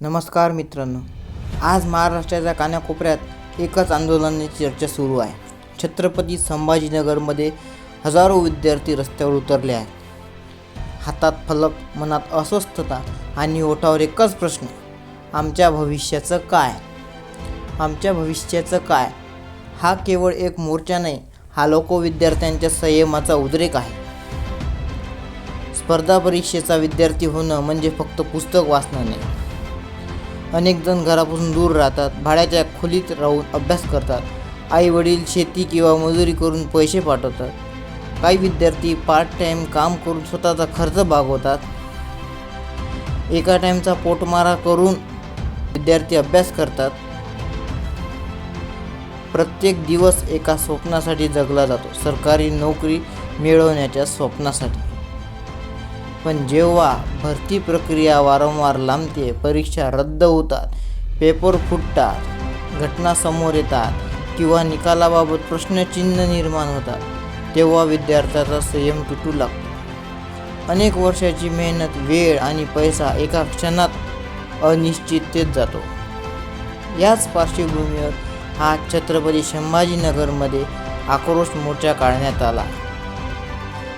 नमस्कार मित्रांनो, आज महाराष्ट्राच्या कानाकोपऱ्यात एकच आंदोलनाची चर्चा सुरू आहे. छत्रपती संभाजीनगरमध्ये हजारो विद्यार्थी रस्त्यावर उतरले आहेत. हातात फलक, मनात अस्वस्थता आणि ओठावर एकच प्रश्न: आमच्या भविष्याचं काय? आमच्या भविष्याचं काय? हा केवळ एक मोर्चा नाही, हा विद्यार्थ्यांच्या संयमाचा उद्रेक आहे. स्पर्धा परीक्षेचा विद्यार्थी होणं म्हणजे फक्त पुस्तक वाचणं नाही. अनेक जण घरापासून दूर राहतात, भाड्याच्या खोलीत राहून अभ्यास करतात, आई वडील शेती किंवा मजुरी करून पैसे पाठवतात. काही विद्यार्थी पार्ट टाईम काम करून स्वतःचा खर्च भागवतात. एका टाईमचा पोटमारा करून विद्यार्थी अभ्यास करतात. प्रत्येक दिवस एका स्वप्नासाठी जगला जातो, सरकारी नोकरी मिळवण्याच्या स्वप्नासाठी. पण जेव्हा भरती प्रक्रिया वारंवार लांबते, परीक्षा रद्द होतात, पेपर फुटतात, घटना समोर येतात किंवा निकालाबाबत प्रश्नचिन्ह निर्माण होतात, तेव्हा विद्यार्थ्याचा संयम तुटू लागतो. अनेक वर्षाची मेहनत, वेळ आणि पैसा एका क्षणात अनिश्चिततेत जातो. याच पार्श्वभूमीवर आज छत्रपती संभाजीनगरमध्ये आक्रोश मोर्चा काढण्यात आला.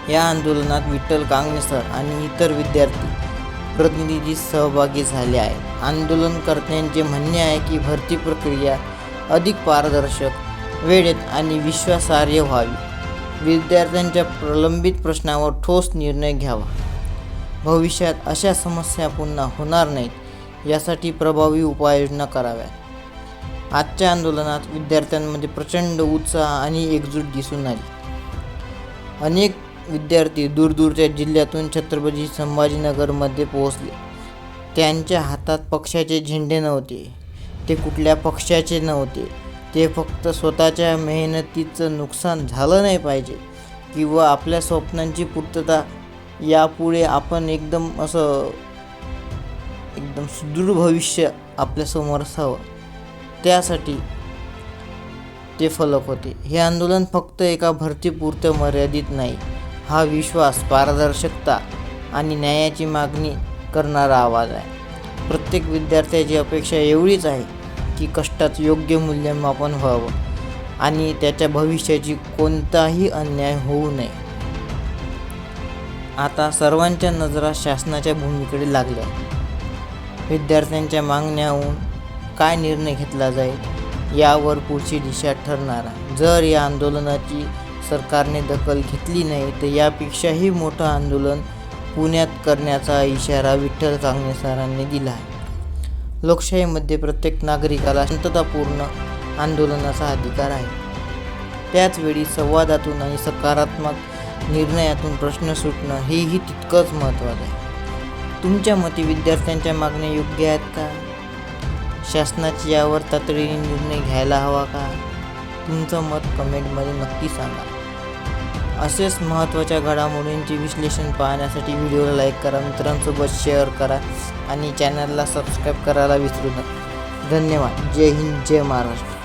या आंदोलनात विठ्ठल कांगणे सर आणि इतर विद्यार्थी प्रतिनिधी सहभागी झाले आहेत. आंदोलनकर्त्यांचे म्हणणे आहे की भरती प्रक्रिया अधिक पारदर्शक, वेळेत आणि विश्वासार्ह व्हावी. विद्यार्थ्यांच्या प्रलंबित प्रश्नावर ठोस निर्णय घ्यावा. भविष्यात अशा समस्या पुन्हा होणार नाहीत यासाठी प्रभावी उपाययोजना कराव्यात. आजच्या आंदोलनात विद्यार्थ्यांमध्ये प्रचंड उत्साह आणि एकजूट दिसून आली. अनेक विद्यार्थी दूरदूरच्या जिल्ह्यातून छत्रपती संभाजीनगरमध्ये पोहोचले. त्यांच्या हातात पक्षाचे झेंडे नव्हते, ते कुठल्या पक्षाचे नव्हते. ते फक्त स्वतःच्या मेहनतीचं नुकसान झालं नाही पाहिजे किंवा आपल्या स्वप्नांची पूर्तता यापुढे आपण एकदम सुदृढ भविष्य आपल्यासमोर असावं, त्यासाठी ते फलक होते. हे आंदोलन फक्त एका भरतीपुरतं मर्यादित नाही. हा विश्वास, पारदर्शकता आणि न्यायाची मागणी करणारा आवाज आहे. प्रत्येक विद्यार्थ्याची अपेक्षा एवढीच आहे की कष्टाचं योग्य मूल्यमापन व्हावं आणि त्याच्या भविष्याची कोणताही अन्याय होऊ नये. आता सर्वांच्या नजरा शासनाच्या भूमिकेकडे लागल्या. विद्यार्थ्यांच्या मागण्याहून काय निर्णय घेतला जाईल यावर पुढची दिशा ठरणार आहे. जर या आंदोलनाची सरकारने दखल घेतली नाही तर यापेक्षाही मोठं आंदोलन पुण्यात करण्याचा इशारा विठ्ठल कांगणे सरांनी दिला आहे. लोकशाहीमध्ये प्रत्येक नागरिकाला शांततापूर्ण आंदोलनाचा अधिकार आहे. त्याचवेळी संवादातून आणि सकारात्मक निर्णयातून प्रश्न सुटणं हेही तितकंच महत्त्वाचं आहे. तुमच्या मते विद्यार्थ्यांच्या मागण्या योग्य आहेत का? शासनाची यावर तातडीने निर्णय घ्यायला हवा का? तुमचं मत कमेंटमध्ये नक्की सांगा. असेच महत्त्वाच्या घडामोडींचे विश्लेषण पाहण्यासाठी व्हिडिओला लाईक करा, मित्रांसोबत शेअर करा आणि चॅनलला सबस्क्राईब करायला विसरू नका. धन्यवाद. जय हिंद, जय महाराष्ट्र.